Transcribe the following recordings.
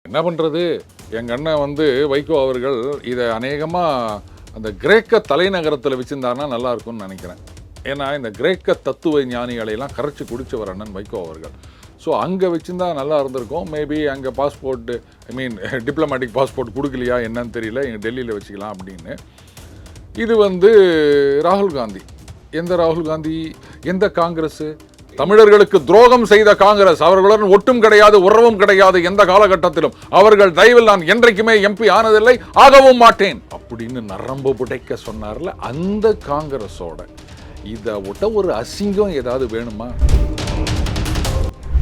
என்ன பண்ணுறது, எங்கள் அண்ணன் வைகோ அவர்கள் இதை அநேகமாக அந்த கிரேக்க தலைநகரத்தில் வச்சுருந்தாருன்னா நல்லா இருக்கும்னு நினைக்கிறேன். ஏன்னா இந்த கிரேக்க தத்துவ ஞானிகளையெல்லாம் கரைச்சி குடிச்சவர் அண்ணன் வைகோ அவர்கள். ஸோ அங்கே வச்சுருந்தா நல்லா இருந்திருக்கும். மேபி அங்கே பாஸ்போர்ட்டு டிப்ளமேட்டிக் பாஸ்போர்ட் கொடுக்கலையா என்னன்னு தெரியல, எங்கள் டெல்லியில் வச்சுக்கலாம் அப்படின்னு. இது ராகுல் காந்தி, எந்த ராகுல் காந்தி, எந்த காங்கிரஸ், தமிழர்களுக்கு துரோகம் செய்த காங்கிரஸ், அவர்களுடன் ஒட்டும் கிடையாது, உறவும் கிடையாது, எந்த காலகட்டத்திலும் அவர்கள் தயவில் நான் என்றைக்குமே எம்பி ஆனதில்லை, ஆகவும் மாட்டேன் அப்படின்னு நரம்பு புடைக்க சொன்னார்ல, அந்த காங்கிரஸோட இதை விட்ட ஒரு அசிங்கம் ஏதாவது வேணுமா?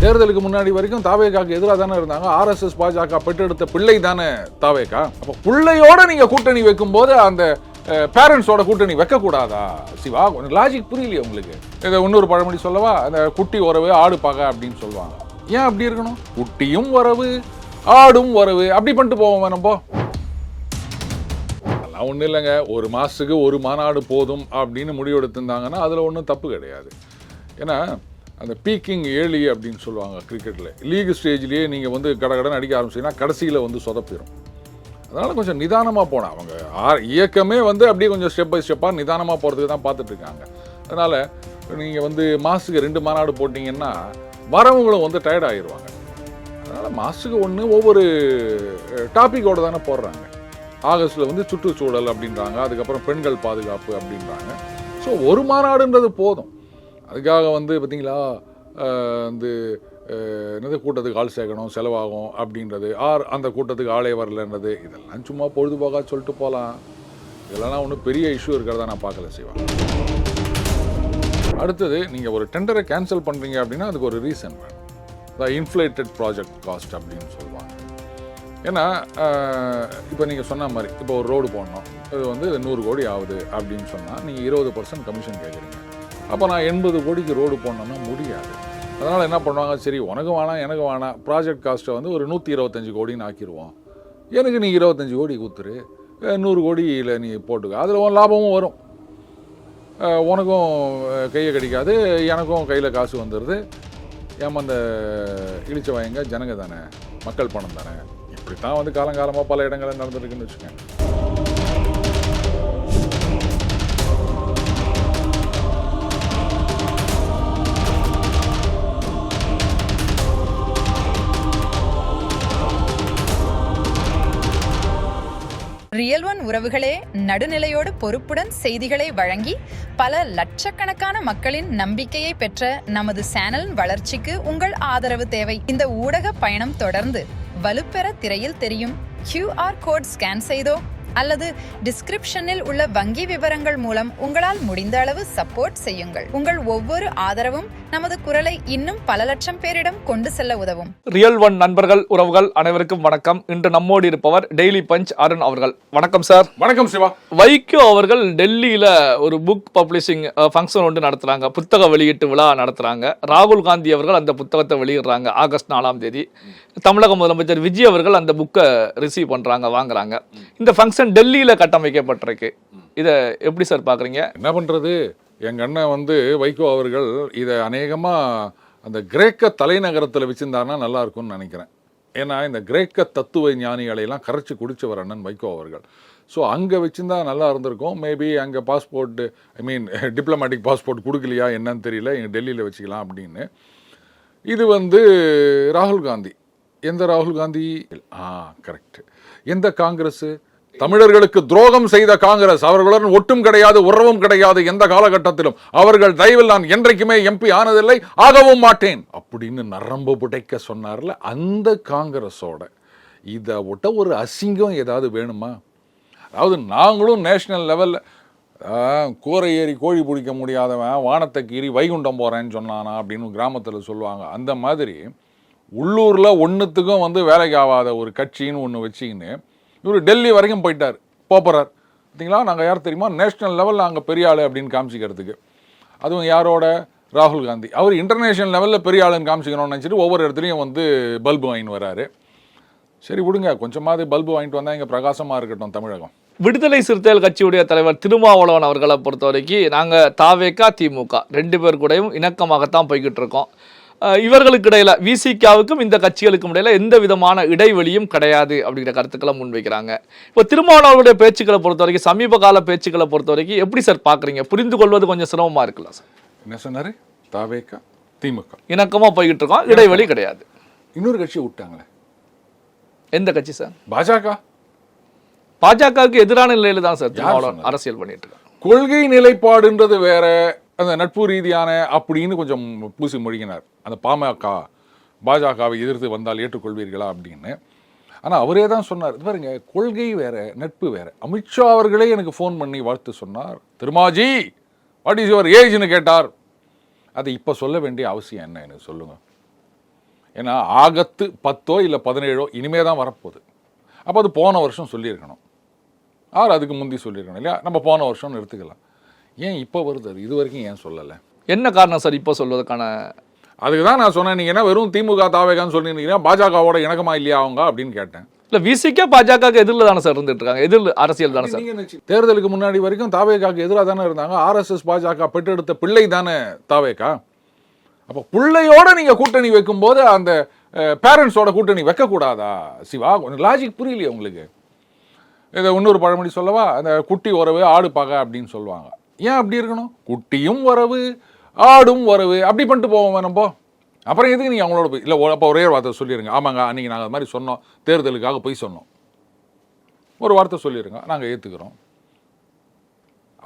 தேர்தலுக்கு முன்னாடி வரைக்கும் தாவேகாக்கு எதிராக தானே இருந்தாங்க. RSS பாஜக பெற்றெடுத்த பிள்ளை தானே தாவேகா. அப்போ பிள்ளையோட நீங்க கூட்டணி வைக்கும் போது அந்த பேரண்ட்ஸோட கூட்டணி வைக்கக்கூடாதா சிவா? கொஞ்சம் லாஜிக் புரியலையே உங்களுக்கு? இதை இன்னொரு பழமொழி சொல்லவா, அந்த குட்டி உறவு ஆடு பகை அப்படின்னு சொல்லுவாங்க. ஏன் அப்படி இருக்கணும்? குட்டியும் உறவு ஆடும் உறவு அப்படி பண்ணிட்டு போவோம் நம்ம. அதெல்லாம் ஒன்றும் இல்லைங்க. ஒரு மாதத்துக்கு ஒரு மாநாடு போதும் அப்படின்னு முடிவெடுத்திருந்தாங்கன்னா அதில் ஒன்றும் தப்பு கிடையாது. ஏன்னா அந்த பீக்கிங் ஏர்லி அப்படின்னு சொல்லுவாங்க கிரிக்கெட்டில். லீக் ஸ்டேஜ்லேயே நீங்கள் கடகடன்னு அடிக்க ஆரம்பிச்சிங்கன்னா கடைசியில் சொதப்பிடும். அதனால் கொஞ்சம் நிதானமாக போனேன். அவங்க இயக்கமே அப்படியே கொஞ்சம் ஸ்டெப் பை ஸ்டெப்பாக நிதானமாக போகிறதுக்கு தான் பார்த்துட்ருக்காங்க. அதனால் நீங்கள் மாதத்துக்கு 2 மாநாடு போட்டிங்கன்னா வரவங்களும் டயர்ட் ஆகிடுவாங்க. அதனால் மாதத்துக்கு ஒன்று ஒவ்வொரு டாப்பிக்கோடு தானே போடுறாங்க. ஆகஸ்ட்டில் சுற்றுச்சூழல் அப்படின்றாங்க, அதுக்கப்புறம் பெண்கள் பாதுகாப்பு அப்படின்றாங்க. ஸோ ஒரு மாநாடுன்றது போதும். அதுக்காக பார்த்தீங்களா என்னது கூட்டத்துக்கு ஆள் சேர்க்கணும், செலவாகும் அப்படின்றது, அந்த கூட்டத்துக்கு ஆளே வரலன்றது, இதெல்லாம் சும்மா பொழுதுபோக்காக சொல்லிட்டு போகலாம். இதெல்லாம் ஒன்றும் பெரிய இஷ்யூ இருக்கிறதா நான் பார்க்கல செய்வேன். அடுத்தது, நீங்கள் ஒரு டெண்டரை கேன்சல் பண்ணுறீங்க அப்படின்னா அதுக்கு ஒரு ரீசன் வேணும். த இன்ஃப்ளேட்டட் ப்ராஜெக்ட் காஸ்ட் அப்படின்னு சொல்லுவாங்க. ஏன்னா இப்போ நீங்கள் சொன்ன மாதிரி இப்போ ஒரு ரோடு போடணும், இது 100 கோடி ஆகுது அப்படின்னு சொன்னால் நீங்கள் 20% கமிஷன் கேட்குறீங்க. அப்போ நான் 80 கோடிக்கு ரோடு போடணுன்னா முடியாது. அதனால் என்ன பண்ணுவாங்க, சரி உனக்கு வேணாம் எனக்கு வேணாம், ப்ராஜெக்ட் காஸ்ட்டை ஒரு 125 கோடின்னு ஆக்கிடுவோம், எனக்கு நீ 25 கோடி கொடுத்துரு, 100 கோடியில் நீ போட்டுக்க, அதில் லாபமும் வரும், உனக்கும் கையை கிடைக்காது, எனக்கும் கையில் காசு வந்துடுது, ஏமாந்த இழிச்ச வாயங்க ஜனங்க தானே, மக்கள் பணம் தானே. இப்படித்தான் காலங்காலமாக பல இடங்களில் நடந்துருக்குன்னு வச்சுக்கேன். ரியல் ஒன் உறவுகளே, நடுநிலையோடு பொறுப்புடன் செய்திகளை வழங்கி பல லட்சக்கணக்கான மக்களின் நம்பிக்கையை பெற்ற நமது சேனலின் வளர்ச்சிக்கு உங்கள் ஆதரவு தேவை. இந்த ஊடக பயணம் தொடர்ந்து வலுப்பெற திரையில் தெரியும் QR கோட் ஸ்கேன் செய்தோ அல்லது டிஸ்கிரிப்ஷனில் உள்ள வங்கி விவரங்கள் மூலம் உங்களால் முடிந்த அளவு சப்போர்ட் செய்யுங்கள். உங்கள் ஒவ்வொரு ஆதரவும் நமது குரலை இன்னும் பல லட்சம் பேரிடம் கொண்டு செல்ல உதவும். ரியல் ஒன் நண்பர்கள் உறவுகள் அனைவருக்கும் வணக்கம். இன்று நம்மோடு இருப்பவர் டெய்லி பஞ்ச் அருண் அவர்கள். வணக்கம் சார். வணக்கம் சிவா. வைகோ அவர்கள் டெல்லியில ஒரு புக் பப்ளிஷிங் ஃபங்க்ஷன் ஒன்று நடத்துறாங்க, புத்தக வெளியீட்டு விழா நடத்துறாங்க. ராகுல் காந்தி அவர்கள் அந்த புத்தகத்தை வெளியிடுறாங்க ஆகஸ்ட் 4ஆம் தேதி. தமிழக முதலமைச்சர் விஜய் அவர்கள் அந்த புக்கை ரிசீவ் பண்றாங்க, வாங்குறாங்க. இந்த ஃபங்க்ஷன் டெல்லியில கட்டமைக்கப்பட்டிருக்கு. இதை எப்படி சார் பாக்குறீங்க? என்ன பண்றது, எங்கள் அண்ணன் வைகோ அவர்கள் இதை அநேகமாக அந்த கிரேக்க தலைநகரத்தில் வச்சுருந்தாருன்னா நல்லா இருக்கும்னு நினைக்கிறேன். ஏன்னா இந்த கிரேக்க தத்துவ ஞானிகளையெல்லாம் கரைச்சி குடிச்சவர் அண்ணன் வைகோ அவர்கள். ஸோ அங்கே வச்சுருந்தா நல்லா இருந்திருக்கும். மேபி அங்கே பாஸ்போர்ட்டு டிப்ளமேட்டிக் பாஸ்போர்ட் கொடுக்கலையா என்னன்னு தெரியல, எங்கள் டெல்லியில் வச்சுக்கலாம் அப்படின்னு. இது ராகுல் காந்தி, எந்த ராகுல் காந்தி, கரெக்ட், எந்த காங்கிரஸ், தமிழர்களுக்கு துரோகம் செய்த காங்கிரஸ், அவர்களுடன் ஒட்டும் கிடையாது, உறவும் கிடையாது, எந்த காலகட்டத்திலும் அவர்கள் தயவில் நான் என்றைக்குமே எம்பி ஆனதில்லை, ஆகவும் மாட்டேன் அப்படின்னு நரம்பு புடைக்க சொன்னார்ல, அந்த காங்கிரஸோட இதை விட்ட ஒரு அசிங்கம் ஏதாவது வேணுமா? அதாவது நாங்களும் நேஷனல் லெவலில் கூரை ஏறி கோழி பிடிக்க முடியாதவன் வானத்தை கீறி வைகுண்டம் போகிறேன்னு சொன்னானா அப்படின்னு கிராமத்தில் சொல்லுவாங்க. அந்த மாதிரி உள்ளூரில் ஒன்றுத்துக்கும் வேலைக்கு ஆகாத ஒரு கட்சின்னு ஒன்று வச்சிக்கின்னு இவர் டெல்லி வரைக்கும் போயிட்டார், போகிறார். பார்த்தீங்களா, நாங்கள் யார் தெரியுமா, நேஷ்னல் லெவலில் நாங்கள் பெரிய ஆள் அப்படின்னு காமிச்சிக்கிறதுக்கு. அதுவும் யாரோட, ராகுல் காந்தி. அவர் இன்டர்நேஷ்னல் லெவலில் பெரிய ஆளுன்னு காமிச்சிக்கணும்னு நினச்சிட்டு ஒவ்வொரு இடத்துலையும் பல்பு வாங்கின்னு வராரு. சரி விடுங்க, கொஞ்சமாவது பல்பு வாங்கிட்டு வந்தால் இங்கே பிரகாசமாக இருக்கட்டும் தமிழகம். விடுதலை சிறுத்தைகள் கட்சியுடைய தலைவர் திருமாவளவன் அவர்களை பொறுத்த வரைக்கும் நாங்கள் தாவேகா திமுக 2 பேர் கூடயும் இணக்கமாகத்தான் போய்கிட்டு இருக்கோம். இவர்களுக்கு இடையில விசிகாவுக்கும் இந்த கட்சிகளுக்கும் இடையில எந்த விதமான இடைவெளியும் கிடையாது அப்படிங்கிற கருத்துக்களை முன்வைக்கிறாங்க. இப்போ திருமாவளவனுடைய பேச்சுக்களை பொறுத்த வரைக்கும், சமீப கால பேச்சுக்களை பொறுத்த வரைக்கும் எப்படி சார் பார்க்குறீங்க? புரிந்து கொள்வது கொஞ்சம் சிரமமா இருக்குல்ல சார்? என்ன சொன்னாரு? தாவேகா திமுக இணக்கமாக போய்கிட்டு இருக்கோம், இடைவெளி கிடையாது. இன்னொரு கட்சியை விட்டாங்களே, எந்த கட்சி சார்? பாஜக. பாஜகவுக்கு எதிரான நிலையில தான் சார் திருமாவளவன் அரசியல் பண்ணிட்டு இருக்காங்க. கொள்கை நிலைப்பாடுன்றது வேற, அந்த நட்பு ரீதியான அப்படின்னு கொஞ்சம் பூசி மொழிகினார். அந்த பாமக பாஜகவை எதிர்த்து வந்தால் ஏற்றுக்கொள்வீர்களா அப்படின்னு. ஆனால் அவரே தான் சொன்னார், இது பாருங்க, கொள்கை வேற நட்பு வேற. அமித்ஷா அவர்களே எனக்கு ஃபோன் பண்ணி வாழ்த்து சொன்னார். திருமாஜி வாட் இஸ் யுவர் ஏஜ்னு கேட்டார். அதை இப்போ சொல்ல வேண்டிய அவசியம் என்ன எனக்கு சொல்லுங்க. ஏன்னா ஆகத்து 10 இல்லை 17 இனிமே தான் வரப்போகுது. அப்போ அது போன வருஷம் சொல்லியிருக்கணும், அதுக்கு முந்தி சொல்லியிருக்கணும் இல்லையா? நம்ம போன வருஷம்னு எடுத்துக்கலாம். ஏன் இப்போ வருது? அது இது வரைக்கும் ஏன் சொல்லலை? என்ன காரணம் சார் இப்போ சொல்வதற்கான? அதுக்கு தான் நான் சொன்னேன், நீங்கள் என்ன வெறும் திமுக தாவேகான்னு சொல்லியிருந்தீங்கன்னா பாஜகவோட இணக்கமா இல்லையா அவங்க அப்படின்னு கேட்டேன். இல்லை, விசிகா பாஜக எதிரில் தானே சார் இருந்துட்டு இருக்காங்க, எதிர் அரசியல் தானே சார். தேர்தலுக்கு முன்னாடி வரைக்கும் தாவேகாக்கு எதிராக தானே இருந்தாங்க. RSS பாஜக பெற்றெடுத்த பிள்ளை தானே தாவேகா. அப்போ பிள்ளையோட நீங்கள் கூட்டணி வைக்கும்போது அந்த பேரண்ட்ஸோட கூட்டணி வைக்கக்கூடாதா சிவா? கொஞ்சம் லாஜிக் புரியலையே உங்களுக்கு? இதை இன்னொரு பழமொழி சொல்லவா? அந்த குட்டி உறவு ஆடு பகை அப்படின்னு சொல்லுவாங்க. ஏன் அப்படி இருக்கணும்? குட்டியும் உறவு ஆடும் உறவு அப்படி பண்ணிட்டு போவோம் நம்ம. அப்புறம் எதுக்கு நீங்கள் அவங்களோட போய் இல்லை? அப்போ ஒரே வார்த்தை சொல்லிடுங்க, ஆமாங்க அன்றைக்கி நாங்கள் அது மாதிரி சொன்னோம், தேர்தலுக்காக போய் சொன்னோம், ஒரு வார்த்தை சொல்லிடுங்க, நாங்கள் ஏற்றுக்கிறோம்.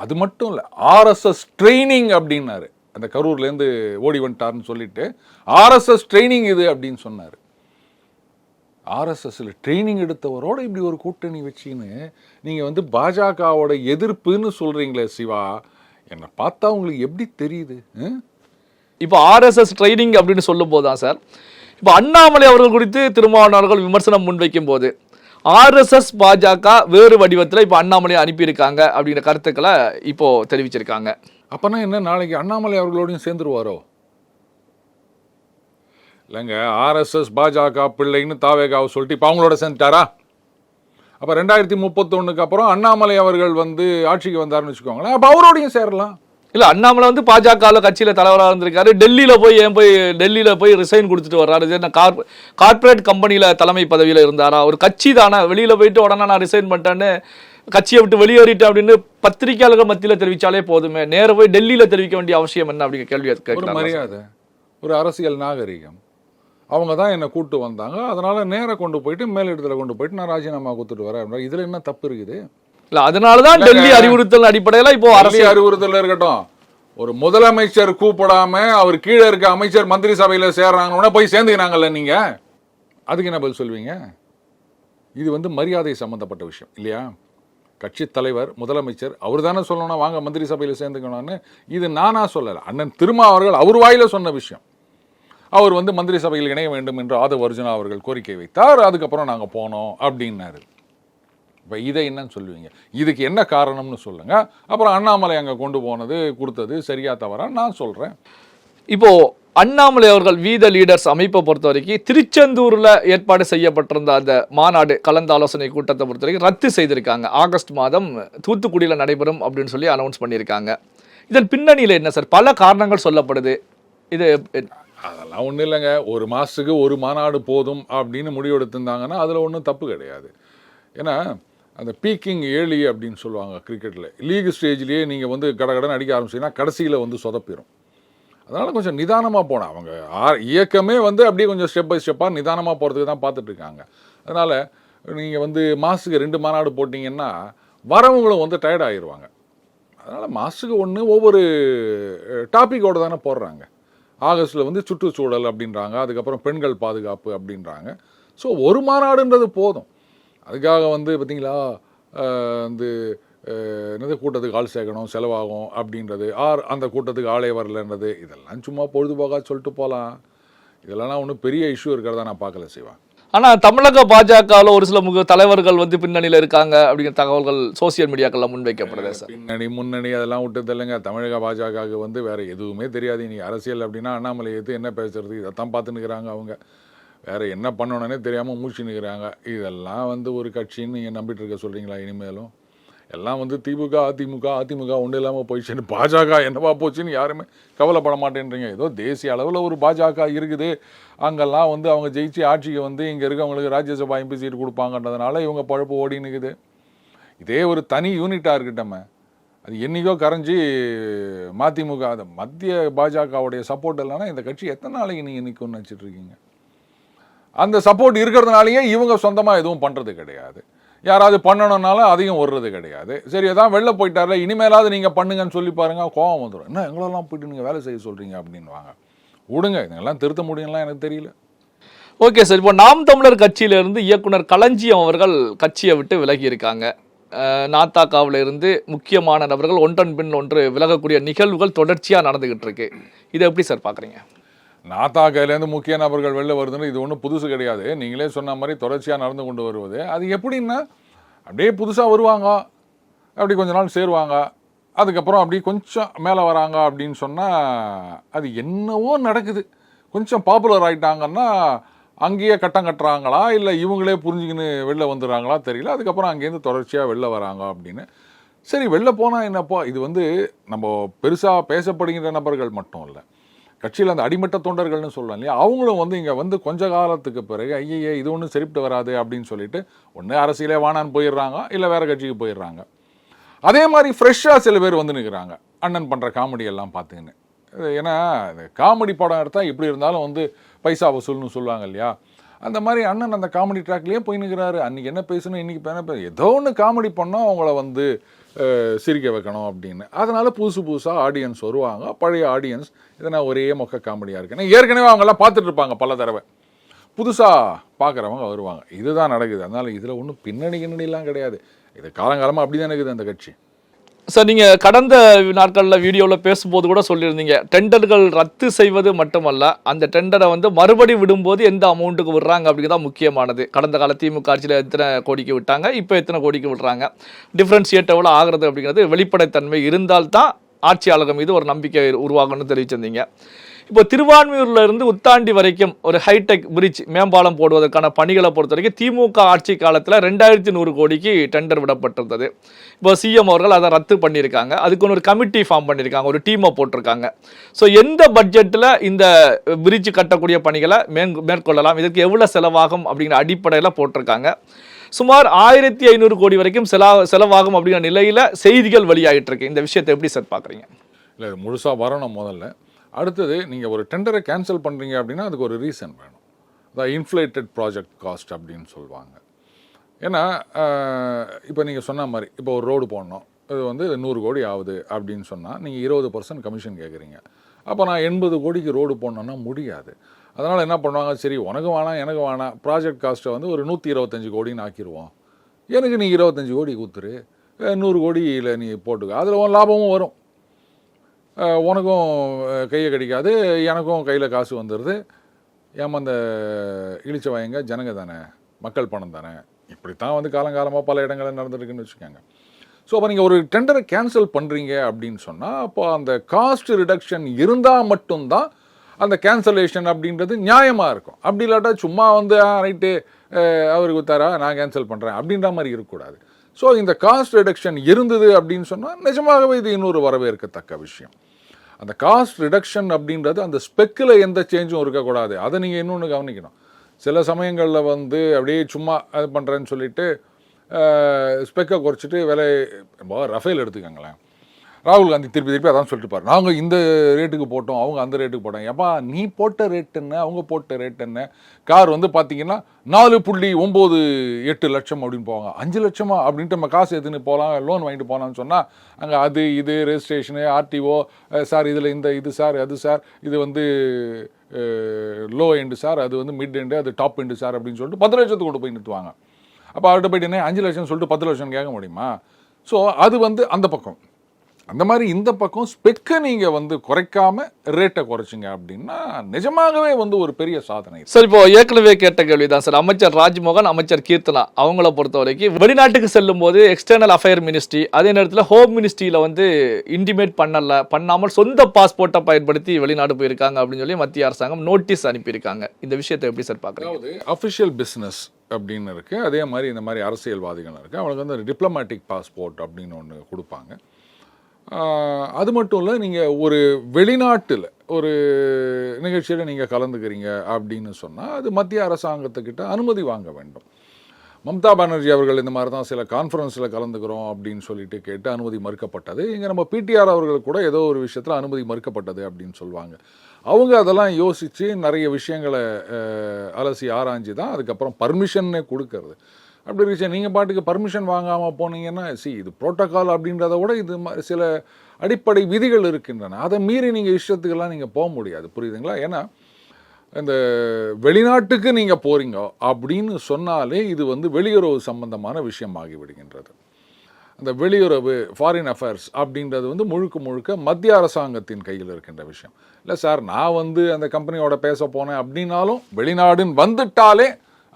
அது மட்டும் இல்லை, RSS ட்ரைனிங் அப்படின்னாரு. அந்த கரூர்லேருந்து ஓடி வந்துட்டார்னு சொல்லிட்டு RSS ட்ரைனிங் இது அப்படின்னு சொன்னார். RSSல ட்ரைனிங் எடுத்தவரோட இப்படி ஒரு கூட்டணி வச்சின்னு நீங்கள் பாஜகவோட எதிர்ப்புன்னு சொல்கிறீங்களே சிவா, என்னை பார்த்தா உங்களுக்கு எப்படி தெரியுது? இப்போ RSS ட்ரைனிங் அப்படின்னு சொல்லும் போது தான் சார், இப்போ அண்ணாமலை அவர்கள் குறித்து திருமாவளவன் அவர்கள் விமர்சனம் முன்வைக்கும் போது RSS பாஜக வேறு வடிவத்தில் இப்போ அண்ணாமலை அனுப்பியிருக்காங்க அப்படிங்கிற கருத்துக்களை இப்போ தெரிவிச்சிருக்காங்க. அப்போனா என்ன, நாளைக்கு அண்ணாமலை அவர்களோடையும் சேர்ந்துருவாரோ? இல்லைங்க, RSS பாஜக பிள்ளைன்னு தாவேகாவை சொல்லிட்டு இப்போ அவங்களோட சேர்ந்துட்டாரா? அப்போ 2031 அப்புறம் அண்ணாமலை அவர்கள் ஆட்சிக்கு வந்தாருன்னு வச்சுக்கோங்களேன், அப்போ அவரோடையும் சேரலாம். இல்லை, அண்ணாமலை பாஜகவில் கட்சியில் தலைவராக இருந்திருக்காரு. டெல்லியில் போய் ரிசைன் கொடுத்துட்டு வர்றாரு. கார்பரேட் கம்பெனியில் தலைமை பதவியில் இருந்தாரா? ஒரு கட்சி தானே, வெளியில் போயிட்டு உடனே நான் ரிசைன் பண்ணிட்டேன்னு கட்சியை விட்டு வெளியேறிட்டு அப்படின்னு பத்திரிகையாளர்கள் மத்தியில் தெரிவித்தாலே போதுமே, நேர போய் டெல்லியில் தெரிவிக்க வேண்டிய அவசியம் என்ன அப்படிங்கிற கேள்வி கேட்கலாம். மரியாதை, ஒரு அரசியல் நாகரிகம். அவங்க தான் என்னை கூப்பிட்டு வந்தாங்க, அதனால நேராக கொண்டு போயிட்டு மேலிடத்தில் கொண்டு போயிட்டு நான் ராஜினாமா கொடுத்துட்டு வரேன். இதில் என்ன தப்பு இருக்குது? இல்லை, அதனால தான் டெல்லி அறிவுறுத்தல் அடிப்படையில் இப்போ அரசியல் அறிவுறுத்தல் இருக்கட்டும். ஒரு முதலமைச்சர் கூப்பிடாம அவர் கீழே இருக்க அமைச்சர் மந்திரி சபையில் சேர்றாங்கன்னா போய் சேர்ந்துக்கிறாங்கல்ல, நீங்க அதுக்கு என்ன பதில் சொல்வீங்க? இது மரியாதை சம்பந்தப்பட்ட விஷயம் இல்லையா? கட்சி தலைவர் முதலமைச்சர் அவர் தானே சொல்லணும் வாங்க மந்திரி சபையில் சேர்ந்துக்கணும்னு. இது நானா சொல்லலை, அண்ணன் திருமா அவர்கள் அவர் வாயில சொன்ன விஷயம். அவர் மந்திரி சபையில் இணைய வேண்டும் என்று ஆதவ் அர்ஜுனா அவர்கள் கோரிக்கை வைத்தார். அதுக்கப்புறம் நாங்கள் போனோம் அப்படின்னாரு. இப்போ இதை என்னன்னு சொல்லுவீங்க? இதுக்கு என்ன காரணம்னு சொல்லுங்க. அப்புறம் அண்ணாமலை அங்கே கொண்டு போனது கொடுத்தது சரியா தவறா நான் சொல்கிறேன். இப்போ அண்ணாமலை அவர்கள் வீத லீடர்ஸ் அமைப்பை பொறுத்த வரைக்கும் திருச்செந்தூரில் ஏற்பாடு செய்யப்பட்டிருந்த அந்த மாநாடு கலந்தாலோசனை கூட்டத்தை பொறுத்த வரைக்கும் ரத்து செய்திருக்காங்க. ஆகஸ்ட் மாதம் தூத்துக்குடியில் நடைபெறும் அப்படின்னு சொல்லி அனௌன்ஸ் பண்ணியிருக்காங்க. இதன் பின்னணியில் என்ன சார்? பல காரணங்கள் சொல்லப்படுது. இது அதெல்லாம் ஒன்றும் இல்லைங்க. ஒரு மாதத்துக்கு ஒரு மாநாடு போதும் அப்படின்னு முடிவெடுத்திருந்தாங்கன்னா அதில் ஒன்றும் தப்பு கிடையாது. ஏன்னா அந்த பீக்கிங் ஏர்லி அப்படின்னு சொல்லுவாங்க கிரிக்கெட்டில். லீக் ஸ்டேஜ்லேயே நீங்கள் கடகடன்னு அடிக்க ஆரம்பிச்சிங்கன்னா கடைசியில் சொதப்பிடும். அதனால் கொஞ்சம் நிதானமாக போனேன். அவங்க இயக்கமே அப்படியே கொஞ்சம் ஸ்டெப் பை ஸ்டெப்பாக நிதானமாக போகிறதுக்கு தான் பார்த்துட்ருக்காங்க. அதனால் நீங்கள் மாதத்துக்கு 2 மாநாடு போட்டிங்கன்னா வரவங்களும் டயர்ட் ஆகிடுவாங்க. அதனால் மாதத்துக்கு 1 ஒவ்வொரு டாப்பிக்கோடு தானே போடுறாங்க. ஆகஸ்ட்டில் சுற்றுச்சூழல் அப்படின்றாங்க, அதுக்கப்புறம் பெண்கள் பாதுகாப்பு அப்படின்றாங்க. ஸோ ஒரு மாநாடுன்றது போதும். அதுக்காக பார்த்தீங்களா என்னது கூட்டத்துக்கு ஆள் சேர்க்கணும் செலவாகும் அப்படின்றது, அந்த கூட்டத்துக்கு ஆளே வரலன்றது, இதெல்லாம் சும்மா பொழுதுபோக்காக சொல்லிட்டு போகலாம். இதெல்லாம் ஒன்றும் பெரிய இஷ்யூ இருக்கிறதா நான் பார்க்கல செய்வேன். ஆனால் தமிழக பாஜகவில் ஒரு சில தலைவர்கள் பின்னணியில் இருக்காங்க அப்படிங்கிற தகவல்கள் சோசியல் மீடியாக்களில் முன்வைக்கப்படுது சார். முன்னணி அதெல்லாம் விட்டு இல்லைங்க. தமிழக பாஜகவுக்கு வேறு எதுவுமே தெரியாது. நீ அரசியல் அப்படின்னா அண்ணாமலை எடுத்து என்ன பேசுறது இதைத்தான் பார்த்து நிற்கிறாங்க. அவங்க வேறு என்ன பண்ணணுன்னே தெரியாமல் மூச்சு நிற்கிறாங்க. இதெல்லாம் ஒரு கட்சின்னு நீங்கள் நம்பிட்டு இருக்க சொல்கிறீங்களா? இனிமேலும் எல்லாம் வந்து திமுக அதிமுக ஒன்றும் இல்லாமல் போயிடுச்சுன்னு பாஜக என்னவா போச்சுன்னு யாருமே கவலைப்பட மாட்டேன்றீங்க. ஏதோ தேசிய அளவில் ஒரு பாஜக இருக்குது, அங்கெல்லாம் வந்து அவங்க ஜெயிச்சு ஆட்சிக்கு வந்து இங்கே இருக்கவங்களுக்கு ராஜ்யசபா எம்பி சீட் கொடுப்பாங்கன்றதுனால இவங்க பழப்பு ஓடின்னு இருக்குது. இதே ஒரு தனி யூனிட்டாக இருக்கட்டமே, அது என்றைக்கோ கரைஞ்சி மதிமுக அது மத்திய பாஜகவுடைய சப்போர்ட் இல்லைன்னா இந்த கட்சி எத்தனை நாளைக்கு நீங்கள் நிற்கும்னு நினச்சிட்டு இருக்கீங்க? அந்த சப்போர்ட் இருக்கிறதுனாலேயே இவங்க சொந்தமாக எதுவும் பண்ணுறது கிடையாது. யாராவது பண்ணணும்னாலும் அதையும் வர்றது கிடையாது. சரி அதான் வெளில போயிட்டார்ல, இனிமேலாவது நீங்கள் பண்ணுங்கன்னு சொல்லி பாருங்க, கோவம் வந்துடும். என்ன எங்களெல்லாம் போயிட்டு நீங்கள் வேலை செய்ய சொல்கிறீங்க அப்படின்வாங்க. விடுங்க, இதெல்லாம் திருத்த முடியும்லாம் எனக்கு தெரியல. ஓகே சார், இப்போ நாம் தமிழர் கட்சியிலிருந்து இயக்குனர் களஞ்சியம் அவர்கள் கட்சியை விட்டு விலகி இருக்காங்க. நாத்தாக்காவில் இருந்து முக்கியமான நபர்கள் ஒன்றன் பின் ஒன்று விலகக்கூடிய நிகழ்வுகள் தொடர்ச்சியாக நடந்துகிட்டு இருக்கு. இதை எப்படி சார் பார்க்குறீங்க? நாத்தாக்கையிலேருந்து முக்கிய நபர்கள் வெளில வருதுன்னு இது ஒன்றும் புதுசு கிடையாது. நீங்களே சொன்ன மாதிரி தொடர்ச்சியாக நடந்து கொண்டு வருவது. அது எப்படின்னா அப்படியே புதுசாக வருவாங்க, அப்படி கொஞ்ச நாள் சேருவாங்க, அதுக்கப்புறம் அப்படி கொஞ்சம் மேலே வராங்க அப்படின்னு சொன்னால் அது என்னவோ நடக்குது. கொஞ்சம் பாப்புலர் ஆகிட்டாங்கன்னா அங்கேயே கட்டம் கட்டுறாங்களா இல்லை இவங்களே புரிஞ்சுக்கின்னு வெளில வந்துடுறாங்களா தெரியல. அதுக்கப்புறம் அங்கேருந்து தொடர்ச்சியாக வெளில வராங்க அப்படின்னு. சரி, வெளில போனால் என்னப்போ, இது வந்து நம்ம பெருசாக பேசப்படுகின்ற நபர்கள் மட்டும் இல்லை, கட்சியில் அந்த அடிமட்ட தொண்டர்கள்னு சொல்லலாம் இல்லையா, அவங்களும் வந்து இங்கே வந்து கொஞ்ச காலத்துக்கு பிறகு ஐயே இது ஒன்றும் சரிப்பட்டு வராது அப்படின்னு சொல்லிட்டு ஒன்று அரசியலே வானான்னு போயிடுறாங்க, இல்லை வேறு கட்சிக்கு போயிடுறாங்க. அதே மாதிரி ஃப்ரெஷ்ஷாக சில பேர் வந்து நிற்கிறாங்க அண்ணன் பண்ணுற காமெடி எல்லாம் பார்த்துக்கின்னு. ஏன்னா காமெடி படம் எடுத்தால் எப்படி இருந்தாலும் வந்து பைசா வசூல்னு சொல்லுவாங்க இல்லையா, அந்த மாதிரி அண்ணன் அந்த காமெடி ட்ராக்லேயே போய் நிற்கிறாரு. அன்றைக்கி என்ன பேசணும், இன்றைக்கி என்ன ஏதோ ஒன்று காமெடி பண்ணால் அவங்கள வந்து சிரிக்க வைக்கணும் அப்படின்னு. அதனால் புதுசாக ஆடியன்ஸ் வருவாங்க. பழைய ஆடியன்ஸ் இதனா ஒரே மொக்க காமெடியாக இருக்குன்னா ஏற்கனவே அவங்கெல்லாம் பார்த்துட்டு இருப்பாங்க பல தடவை, புதுசாக பார்க்குறவங்க வருவாங்க. இதுதான் நடக்குது. அதனால் இதில் ஒன்றும் பின்னணிலாம் கிடையாது. இது காலங்காலமாக அப்படி தான் இருக்குது அந்த கட்சி. சார், நீங்கள் கடந்த நாட்களில் வீடியோவில் பேசும்போது கூட சொல்லியிருந்தீங்க, டெண்டர்கள் ரத்து செய்வது மட்டுமல்ல, அந்த டெண்டரை வந்து மறுபடி விடும்போது எந்த அமௌண்ட்டுக்கு விடுறாங்க அப்படிங்கிறதான் முக்கியமானது. கடந்த கால திமுக ஆட்சியில் எத்தனை கோடிக்கு விட்டாங்க, இப்போ எத்தனை கோடிக்கு விடுறாங்க, டிஃப்ரென்ஷியேட் எவ்வளோ ஆகிறது அப்படிங்கிறது வெளிப்படைத்தன்மை இருந்தால்தான் ஆட்சியாளர்கள் மீது ஒரு நம்பிக்கை உருவாகணும்னு தெரிவிச்சிருந்தீங்க. இப்போ திருவான்மியூரில் இருந்து உத்தாண்டி வரைக்கும் ஒரு ஹைடெக் பிரிட்ஜ் மேம்பாலம் போடுவதற்கான பணிகளை பொறுத்த வரைக்கும் திமுக ஆட்சி காலத்தில் 2100 கோடிக்கு டெண்டர் விடப்பட்டிருந்தது. இப்போ சிஎம் அவர்கள் அதை ரத்து பண்ணியிருக்காங்க. அதுக்கு ஒரு கமிட்டி ஃபார்ம் பண்ணியிருக்காங்க, ஒரு டீமை போட்டிருக்காங்க. ஸோ எந்த பட்ஜெட்டில் இந்த பிரிட்ஜ் கட்டக்கூடிய பணிகளை மேற்கொள்ளலாம், இதற்கு எவ்வளோ செலவாகும் அப்படிங்கிற அடிப்படையில் போட்டிருக்காங்க. சுமார் 1500 கோடி வரைக்கும் செலவாகும் அப்படிங்கிற நிலையில் செய்திகள் வெளியாகிட்டு இருக்கு. இந்த விஷயத்தை எப்படி சார் பார்க்குறீங்க? இல்லை, முழுசாக வரணும் முதல்ல. அடுத்தது நீங்கள் ஒரு டெண்டரை கேன்சல் பண்ணுறீங்க அப்படின்னா அதுக்கு ஒரு ரீசன் வேணும். அதான் இன்ஃப்ளேட்டட் ப்ராஜெக்ட் காஸ்ட் அப்படின்னு சொல்லுவாங்க. ஏன்னா இப்போ நீங்கள் சொன்ன மாதிரி இப்போ ஒரு ரோடு போடணும், இது வந்து 100 கோடி ஆகுது அப்படின்னு சொன்னால் நீங்கள் 20% கமிஷன் கேட்குறீங்க. அப்போ நான் 80 கோடிக்கு ரோடு போடணுன்னா முடியாது. அதனால் என்ன பண்ணுவாங்க, சரி உனக்கு வேணாம் எனக்கு வேணாம், ப்ராஜெக்ட் காஸ்ட்டை வந்து ஒரு 125 கோடின்னு ஆக்கிடுவோம், எனக்கு நீ 25 கோடி கொடுத்துரு, 100 கோடியில் நீ போட்டுக்க, அதில் லாபமும் வரும், உனக்கும் கையை கடிக்காது, எனக்கும் கையில் காசு வந்துடுது. ஏமாந்த இழிச்ச வாயங்க ஜனங்க தானே, மக்கள் பணம் தானே. இப்படித்தான் வந்து காலங்காலமாக பல இடங்களில் நடந்துருக்குன்னு வச்சுக்கோங்க. ஸோ அப்போ நீங்கள் ஒரு டெண்டரை கேன்சல் பண்ணுறீங்க அப்படின்னு சொன்னால் அப்போ அந்த காஸ்ட் ரிடக்ஷன் இருந்தால் மட்டும்தான் அந்த கேன்சலேஷன் அப்படின்றது நியாயமாக இருக்கும். அப்படி இல்லாட்டா சும்மா வந்து ரைட்டு அவருக்கு தரா நான் கேன்சல் பண்ணுறேன் அப்படின்ற மாதிரி இருக்கக்கூடாது. ஸோ இந்த காஸ்ட் ரிடக்ஷன் இருந்தது அப்படின்னு சொன்னால் நிஜமாகவே இது இன்னொரு வரவேற்கத்தக்க விஷயம். அந்த காஸ்ட் ரிடக்ஷன் அப்படின்றது அந்த ஸ்பெக்கில் எந்த சேஞ்சும் இருக்கக்கூடாது. அதை நீங்கள் இன்னொன்று கவனிக்கணும். சில சமயங்களில் வந்து அப்படியே சும்மா அது பண்ணுறேன்னு சொல்லிட்டு ஸ்பெக்கை குறைச்சிட்டு விலை, ரஃபேல் எடுத்துக்கோங்களேன், ராகுல் காந்தி திருப்பி அதான் சொல்லிட்டு பாரு, நாங்கள் இந்த ரேட்டுக்கு போட்டோம், அவங்க அந்த ரேட்டுக்கு போட்டோம். ஏப்பா நீ போட்ட ரேட் என்ன, அவங்க போட்ட ரேட் என்ன? கார் வந்து பார்த்தீங்கன்னா 4.98 லட்சம் அப்படின்னு போவாங்க, 5 லட்சமா அப்படின்ட்டு நம்ம காசு எடுத்துன்னு போகலாம், லோன் வாங்கிட்டு போகலான்னு சொன்னால் அங்கே அது இது ரெஜிஸ்ட்ரேஷனு ஆர்டிஓ சார், இதில் இந்த இது சார், அது சார், இது வந்து லோ எண்டு சார், அது வந்து மிட் எண்டு, அது டாப் எண்டு சார் அப்படின்னு சொல்லிட்டு 10 லட்சத்துக்கு கொண்டு போய் நிறுத்துவாங்க. அப்போ அவர்கிட்ட போய்ட்டு என்ன 5 லட்சம் சொல்லிட்டு 10 லட்சம் கேட்க முடியுமா? ஸோ அது வந்து அந்த பக்கம். அந்த மாதிரி இந்த பக்கம் ஸ்பெக்கை நீங்கள் வந்து குறைக்காம ரேட்டை குறைச்சிங்க அப்படின்னா நிஜமாகவே வந்து ஒரு பெரிய சாதனை. சார், இப்போ ஏற்கனவே கேட்ட கேள்வி தான் சார். அமைச்சர் ராஜ்மோகன், அமைச்சர் கீர்த்தனா அவங்கள பொறுத்த வரைக்கும் வெளிநாட்டுக்கு செல்லும் போது எக்ஸ்டர்னல் அஃபேர் மினிஸ்ட்ரி, அதே நேரத்தில் ஹோம் மினிஸ்ட்ரியில் வந்து இன்டிமேட் பண்ணாமல் சொந்த பாஸ்போர்ட்டை பயன்படுத்தி வெளிநாடு போயிருக்காங்க அப்படின்னு சொல்லி மத்திய அரசாங்கம் நோட்டீஸ் அனுப்பியிருக்காங்க. இந்த விஷயத்தை எப்படி சார் பார்க்குறீங்க? அதாவது அஃபிஷியல் பிஸ்னஸ் அப்படின்னு இருக்குது. அதே மாதிரி இந்த மாதிரி அரசியல்வாதிகள் இருக்குது. அவங்களுக்கு வந்து டிப்ளமேட்டிக் பாஸ்போர்ட் அப்படின்னு ஒன்று கொடுப்பாங்க. அது மட்டும் இல்லை, நீங்கள் ஒரு வெளிநாட்டில் ஒரு நிகழ்ச்சியில் நீங்கள் கலந்துக்கிறீங்க அப்படின்னு சொன்னால் அது மத்திய அரசாங்கத்துக்கிட்ட அனுமதி வாங்க வேண்டும். மம்தா பானர்ஜி அவர்கள் இந்த மாதிரி தான் சில கான்ஃபரன்ஸில் கலந்துக்கிறோம் அப்படின்னு சொல்லிட்டு கேட்டு அனுமதி மறுக்கப்பட்டது. இங்கே நம்ம பிடிஆர் அவர்கள் கூட ஏதோ ஒரு விஷயத்தில் அனுமதி மறுக்கப்பட்டது அப்படின்னு சொல்லுவாங்க. அவங்க அதெல்லாம் யோசித்து நிறைய விஷயங்களை அலசி ஆராய்ஞ்சு தான் அதுக்கப்புறம் பர்மிஷன்னே கொடுக்கறது. அப்படி இருந்துச்சு நீங்கள் பாட்டுக்கு பர்மிஷன் வாங்காமல் போனீங்கன்னா இது புரோட்டோக்கால் அப்படின்றத விட இது சில அடிப்படை விதிகள் இருக்கின்றன. அதை மீறி நீங்கள் இஷ்டத்துக்கெல்லாம் நீங்கள் போக முடியாது. புரியுதுங்களா? ஏன்னா இந்த வெளிநாட்டுக்கு நீங்கள் போகிறீங்க அப்படின்னு சொன்னாலே இது வந்து வெளியுறவு சம்பந்தமான விஷயமாகி விடுகின்றது. அந்த வெளியுறவு ஃபாரின் அஃபேர்ஸ் அப்படின்றது வந்து முழுக்க முழுக்க மத்திய அரசாங்கத்தின் கையில் இருக்கின்ற விஷயம். இல்லை சார், நான் வந்து அந்த கம்பெனியோட பேச போனேன் அப்படின்னாலும் வெளிநாடுன்னு வந்துட்டாலே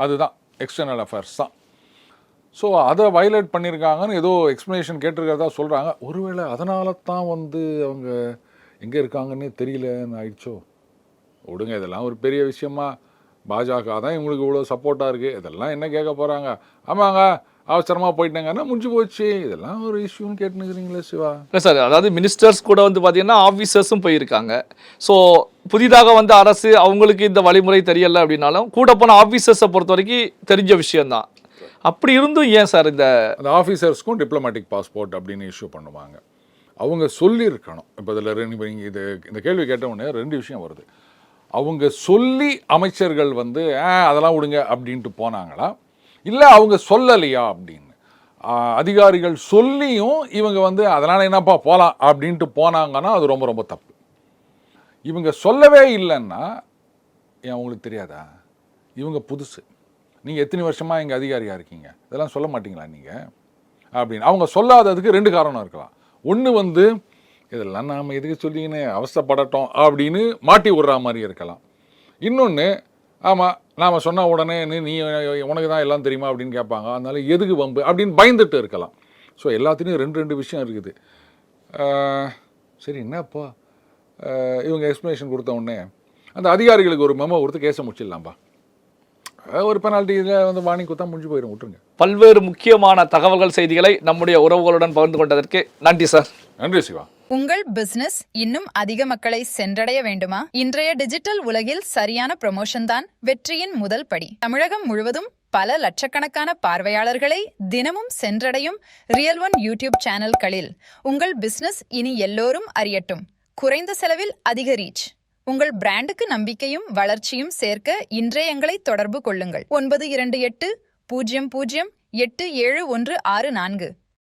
அதுதான் எக்ஸ்டர்னல் அஃபேர்ஸ் தான். ஸோ அதை வயலேட் பண்ணியிருக்காங்கன்னு ஏதோ எக்ஸ்ப்ளனேஷன் கேட்டிருக்கிறதா சொல்கிறாங்க. ஒருவேளை அதனால தான் வந்து அவங்க எங்கே இருக்காங்கன்னே தெரியலன்னு ஆயிடுச்சோ. விடுங்க, இதெல்லாம் ஒரு பெரிய விஷயமா? பாஜக தான் இவங்களுக்கு இவ்வளோ சப்போர்ட்டாக இருக்குது, இதெல்லாம் என்ன கேட்க போகிறாங்க? ஆமாங்க, அவசரமாக போயிட்டாங்கன்னா முடிஞ்சு போச்சு, இதெல்லாம் ஒரு இஷ்யூன்னு கேட்டுனுக்கிறீங்களே சிவா. இல்லை சார், அதாவது மினிஸ்டர்ஸ் கூட வந்து பார்த்தீங்கன்னா ஆஃபீஸர்ஸும் போயிருக்காங்க. ஸோ புதிதாக வந்து அரசு அவங்களுக்கு இந்த வழிமுறை தெரியலை அப்படின்னாலும் கூட போன ஆஃபீஸர்ஸை பொறுத்த வரைக்கும் தெரிஞ்ச விஷயம்தான். அப்படி இருந்தும் ஏன் சார் அந்த ஆஃபீஸர்ஸ்க்கும் டிப்ளமேட்டிக் பாஸ்போர்ட் அப்படின்னு இஷ்யூ பண்ணுவாங்க? அவங்க சொல்லியிருக்கணும். இப்போ இதில் நீங்கள் இந்த கேள்வி கேட்டவுடனே 2 விஷயம் வருது. அவங்க சொல்லி அமைச்சர்கள் வந்து அதெல்லாம் விடுங்க அப்படின்ட்டு போனாங்களா, இல்லை அவங்க சொல்லலையா அப்படின்னு? அதிகாரிகள் சொல்லியும் இவங்க வந்து அதனால் என்னப்பா போகலாம் அப்படின்ட்டு போனாங்கன்னா அது ரொம்ப ரொம்ப தப்பு. இவங்க சொல்லவே இல்லைன்னா ஏன் உங்களுக்கு தெரியாதா? இவங்க புதுசு, நீங்கள் எத்தனை வருஷமாக இங்கே அதிகாரியாக இருக்கீங்க, இதெல்லாம் சொல்ல மாட்டீங்களா நீங்கள் அப்படின்னு? அவங்க சொல்லாததுக்கு 2 காரணம் இருக்கலாம். ஒன்று வந்து இதெல்லாம் நாம் எதுக்கு சொல்லிங்கன்னு அவசரப்படட்டும் அப்படின்னு மாட்டி விடுற மாதிரி இருக்கலாம். இன்னொன்று, ஆமாம் நாம் சொன்ன உடனே நீ உனக்கு தான் எல்லாம் தெரியுமா அப்படின்னு கேட்பாங்க, அதனால எதுக்கு வம்பு அப்படின்னு பயந்துட்டு இருக்கலாம். ஸோ எல்லாத்துலேயும் 2 விஷயம் இருக்குது. சரி, என்னப்பா இவங்க எக்ஸ்ப்ளனேஷன் கொடுத்த உடனே அந்த அதிகாரிகளுக்கு ஒரு மெமோ கொடுத்து கேஸை முடிச்சிடலாம்ப்பா, ஒரு பெனால்ட்டி இதில் வந்து வார்னிங் கொடுத்தா முடிஞ்சு போயிடும், விட்டுருங்க. பல்வேறு முக்கியமான தகவல்கள், செய்திகளை நம்முடைய உறவுகளுடன் பகிர்ந்து கொண்டதற்கு நன்றி சார். நன்றி சிவா. உங்கள் பிசினஸ் இன்னும் அதிக மக்களை சென்றடைய வேண்டுமா? இன்றைய டிஜிட்டல் உலகில் சரியான ப்ரமோஷன் தான் வெற்றியின் முதல் படி. தமிழகம் முழுவதும் பல லட்சக்கணக்கான பார்வையாளர்களை தினமும் சென்றடையும் ரியல் ஒன் யூடியூப் சேனல்களில் உங்கள் பிசினஸ் இனி எல்லோரும் அறியட்டும். குறைந்த செலவில் அதிக ரீச். உங்கள் பிராண்டுக்கு நம்பிக்கையும் வளர்ச்சியும் சேர்க்க இன்றைய எங்களை தொடர்பு கொள்ளுங்கள். 928 00 8714.